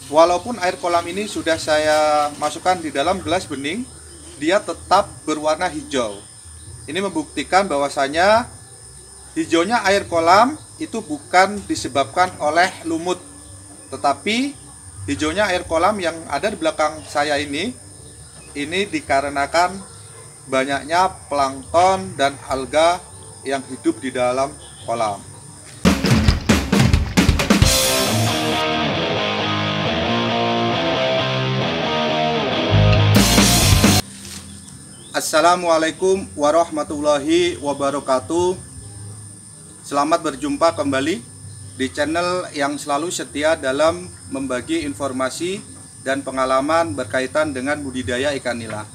Walaupun air kolam ini sudah saya masukkan di dalam gelas bening, dia tetap berwarna hijau. Ini membuktikan bahwasanya hijaunya air kolam itu bukan disebabkan oleh lumut, tetapi hijaunya air kolam yang ada di belakang saya ini dikarenakan banyaknya plankton dan alga yang hidup di dalam kolam. Assalamualaikum warahmatullahi wabarakatuh. Selamat berjumpa kembali di channel yang selalu setia dalam membagi informasi dan pengalaman berkaitan dengan budidaya ikan nila.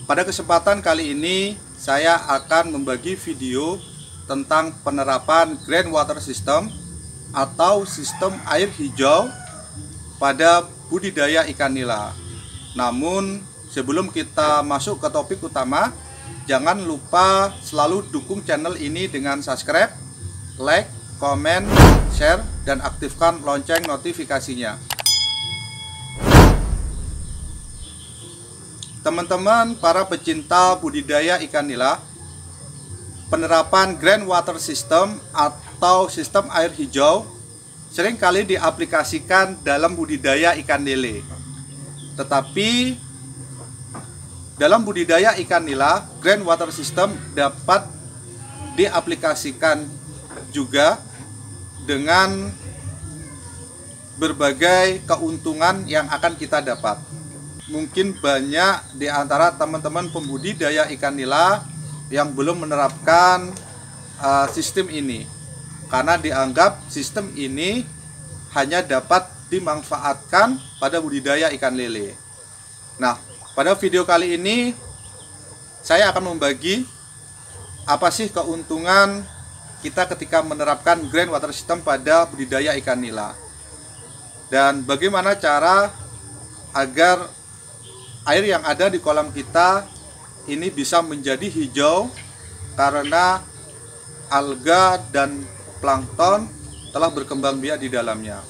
Pada kesempatan kali ini saya akan membagi video tentang penerapan groundwater system atau sistem air hijau pada budidaya ikan nila. Namun sebelum kita masuk ke topik utama, jangan lupa selalu dukung channel ini dengan subscribe, like, komen, share, dan aktifkan lonceng notifikasinya. Teman-teman para pecinta budidaya ikan nila, penerapan groundwater system atau sistem air hijau seringkali diaplikasikan dalam budidaya ikan lele. Tetapi dalam budidaya ikan nila, groundwater system dapat diaplikasikan juga dengan berbagai keuntungan yang akan kita dapat. Mungkin banyak di antara teman-teman pembudidaya ikan nila yang belum menerapkan sistem ini, karena dianggap sistem ini hanya dapat dimanfaatkan pada budidaya ikan lele. Nah, pada video kali ini saya akan membagi apa sih keuntungan kita ketika menerapkan groundwater system pada budidaya ikan nila, dan bagaimana cara agar air yang ada di kolam kita ini bisa menjadi hijau karena alga dan plankton telah berkembang biak di dalamnya.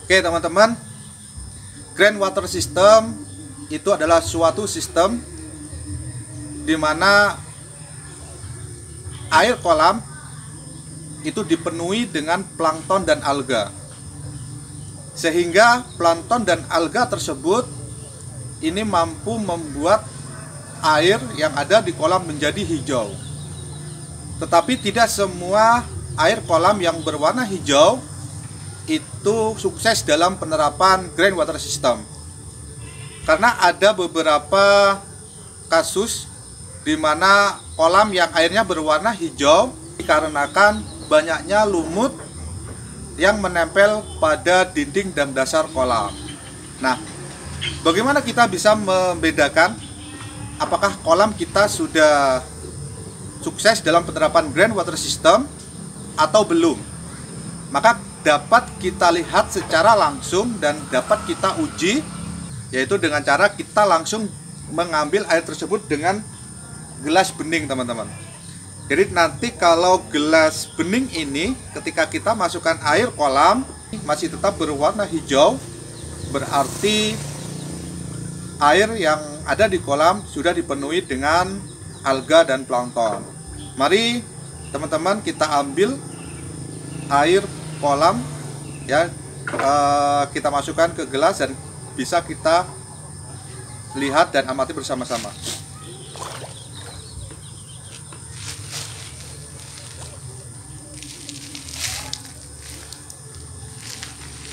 Oke teman-teman, groundwater system itu adalah suatu sistem di mana air kolam itu dipenuhi dengan plankton dan alga, sehingga plankton dan alga tersebut ini mampu membuat air yang ada di kolam menjadi hijau. Tetapi tidak semua air kolam yang berwarna hijau itu sukses dalam penerapan groundwater system, karena ada beberapa kasus di mana kolam yang airnya berwarna hijau dikarenakan banyaknya lumut yang menempel pada dinding dan dasar kolam. Nah, bagaimana kita bisa membedakan apakah kolam kita sudah sukses dalam penerapan groundwater system atau belum? Maka dapat kita lihat secara langsung dan dapat kita uji, yaitu dengan cara kita langsung mengambil air tersebut dengan gelas bening, teman-teman. Jadi nanti kalau gelas bening ini ketika kita masukkan air kolam masih tetap berwarna hijau, berarti air yang ada di kolam sudah dipenuhi dengan alga dan plankton. Mari teman-teman kita ambil air kolam ya, kita masukkan ke gelas dan bisa kita lihat dan amati bersama-sama.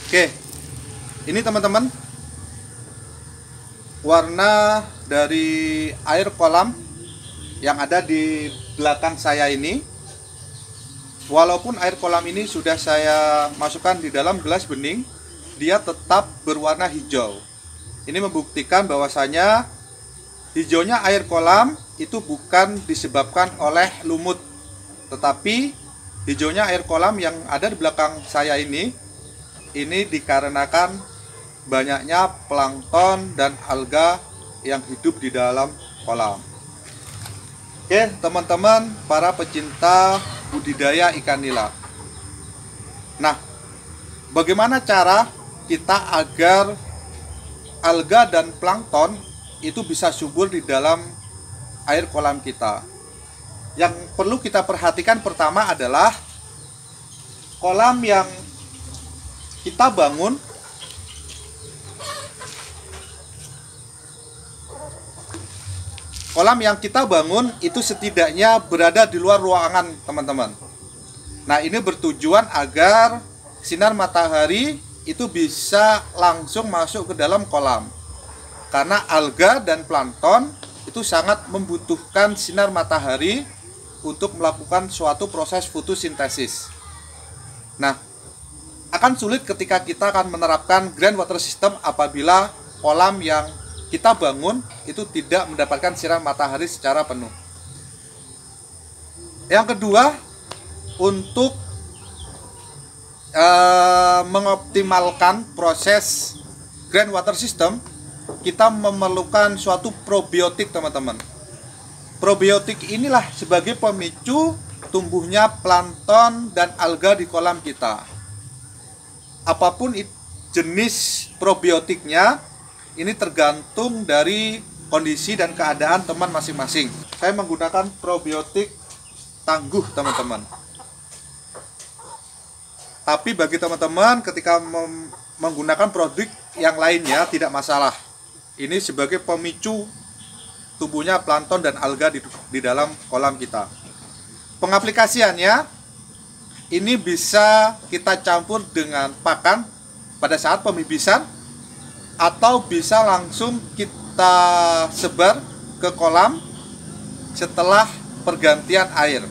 Oke, ini teman-teman warna dari air kolam yang ada di belakang saya ini. Walaupun air kolam ini sudah saya masukkan di dalam gelas bening, dia tetap berwarna hijau. Ini membuktikan bahwasanya hijaunya air kolam itu bukan disebabkan oleh lumut, tetapi hijaunya air kolam yang ada di belakang saya ini dikarenakan banyaknya plankton dan alga yang hidup di dalam kolam. Oke teman-teman para pecinta budidaya ikan nila. Nah, bagaimana cara kita agar alga dan plankton itu bisa subur di dalam air kolam kita. Yang perlu kita perhatikan pertama adalah kolam yang kita bangun itu setidaknya berada di luar ruangan, teman-teman. Nah, ini bertujuan agar sinar matahari itu bisa langsung masuk ke dalam kolam. Karena alga dan plankton itu sangat membutuhkan sinar matahari untuk melakukan suatu proses fotosintesis. Nah, akan sulit ketika kita akan menerapkan groundwater system apabila kolam yang kita bangun itu tidak mendapatkan sinar matahari secara penuh. Yang kedua, untuk mengoptimalkan proses groundwater system, kita memerlukan suatu probiotik, teman-teman. Probiotik inilah sebagai pemicu tumbuhnya plankton dan alga di kolam kita. Apapun jenis probiotiknya, ini tergantung dari kondisi dan keadaan teman masing-masing. Saya menggunakan probiotik tangguh, teman-teman. Tapi bagi teman-teman ketika menggunakan produk yang lainnya tidak masalah. Ini sebagai pemicu tumbuhnya plankton dan alga di dalam kolam kita. Pengaplikasiannya ini bisa kita campur dengan pakan pada saat pembibisan atau bisa langsung kita sebar ke kolam setelah pergantian air.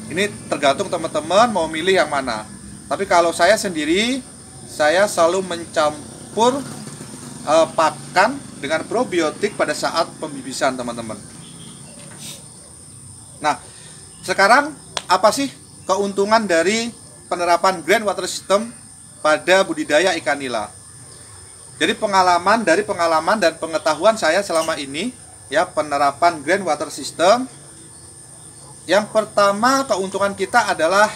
Ini tergantung teman-teman mau milih yang mana. Tapi kalau saya sendiri, saya selalu mencampur pakan dengan probiotik pada saat pembibisan, teman-teman. Nah, sekarang apa sih keuntungan dari penerapan groundwater system pada budidaya ikan nila? Jadi pengalaman dan pengetahuan saya selama ini, ya, penerapan groundwater system, yang pertama keuntungan kita adalah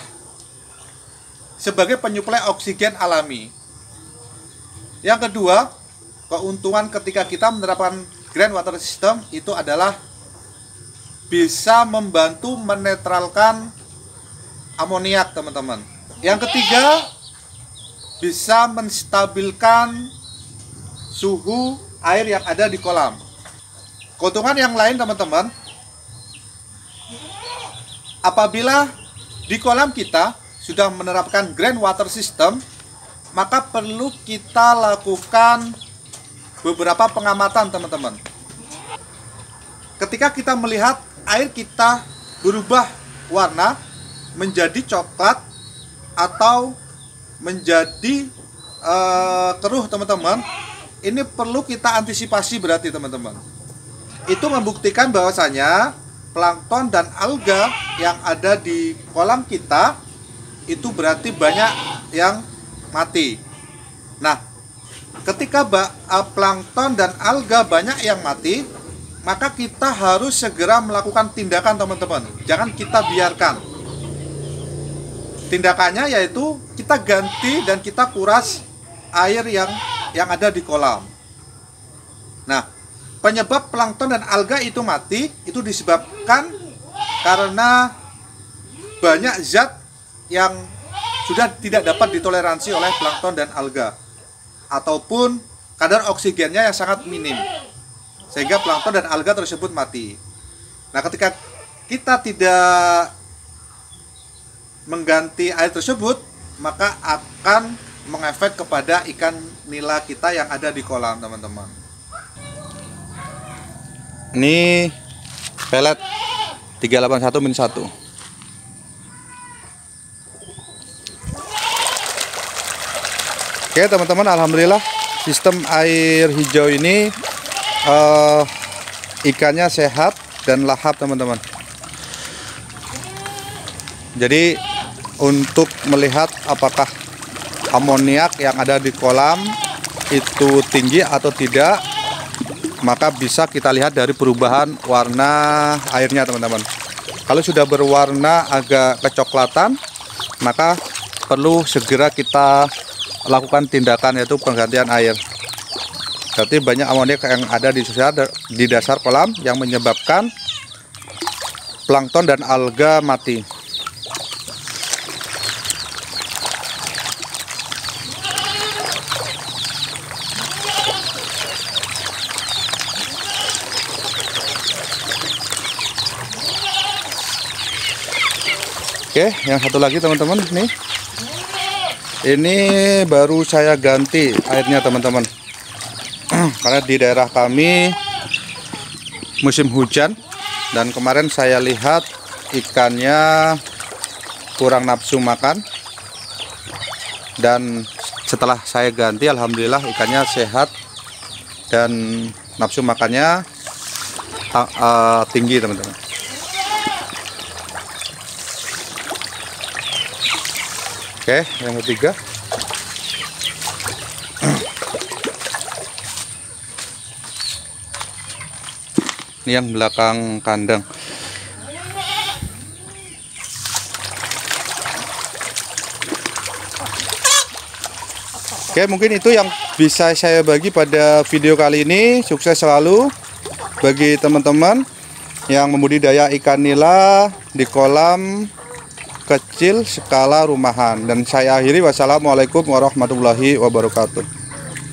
sebagai penyuplai oksigen alami. Yang kedua, keuntungan ketika kita menerapkan groundwater system itu adalah bisa membantu menetralkan amoniak, teman-teman. Yang ketiga, bisa menstabilkan suhu air yang ada di kolam. Keuntungan yang lain, teman-teman, apabila di kolam kita sudah menerapkan groundwater system, maka perlu kita lakukan beberapa pengamatan, teman-teman. Ketika kita melihat air kita berubah warna menjadi coklat atau menjadi keruh, teman-teman, ini perlu kita antisipasi berarti, teman-teman. Itu membuktikan bahwasanya plankton dan alga yang ada di kolam kita itu berarti banyak yang mati. Nah, ketika plankton dan alga banyak yang mati, maka kita harus segera melakukan tindakan, teman-teman. Jangan kita biarkan. Tindakannya yaitu kita ganti dan kita kuras air yang ada di kolam. Nah, penyebab plankton dan alga itu mati itu disebabkan karena banyak zat yang sudah tidak dapat ditoleransi oleh plankton dan alga, ataupun kadar oksigennya yang sangat minim, sehingga plankton dan alga tersebut mati. Nah, ketika kita tidak mengganti air tersebut, maka akan mengefek kepada ikan nila kita yang ada di kolam, teman-teman. Ini pelet 381-1. Oke, teman-teman, alhamdulillah sistem air hijau ini ikannya sehat dan lahap, teman-teman. Jadi untuk melihat apakah amoniak yang ada di kolam itu tinggi atau tidak, maka bisa kita lihat dari perubahan warna airnya, teman-teman. Kalau sudah berwarna agak kecoklatan, maka perlu segera kita lakukan tindakan yaitu penggantian air. Berarti banyak amonia yang ada di dasar kolam yang menyebabkan plankton dan alga mati. Oke, yang satu lagi teman-teman, nih. Ini baru saya ganti airnya teman-teman. Karena di daerah kami musim hujan dan kemarin saya lihat ikannya kurang nafsu makan. Dan setelah saya ganti, alhamdulillah ikannya sehat dan nafsu makannya tinggi teman-teman. Oke, yang ketiga. Ini yang belakang kandang. Oke, mungkin itu yang bisa saya bagi pada video kali ini. Sukses selalu bagi teman-teman yang membudidaya ikan nila di kolam kecil skala rumahan. Dan saya akhiri, wassalamualaikum warahmatullahi wabarakatuh.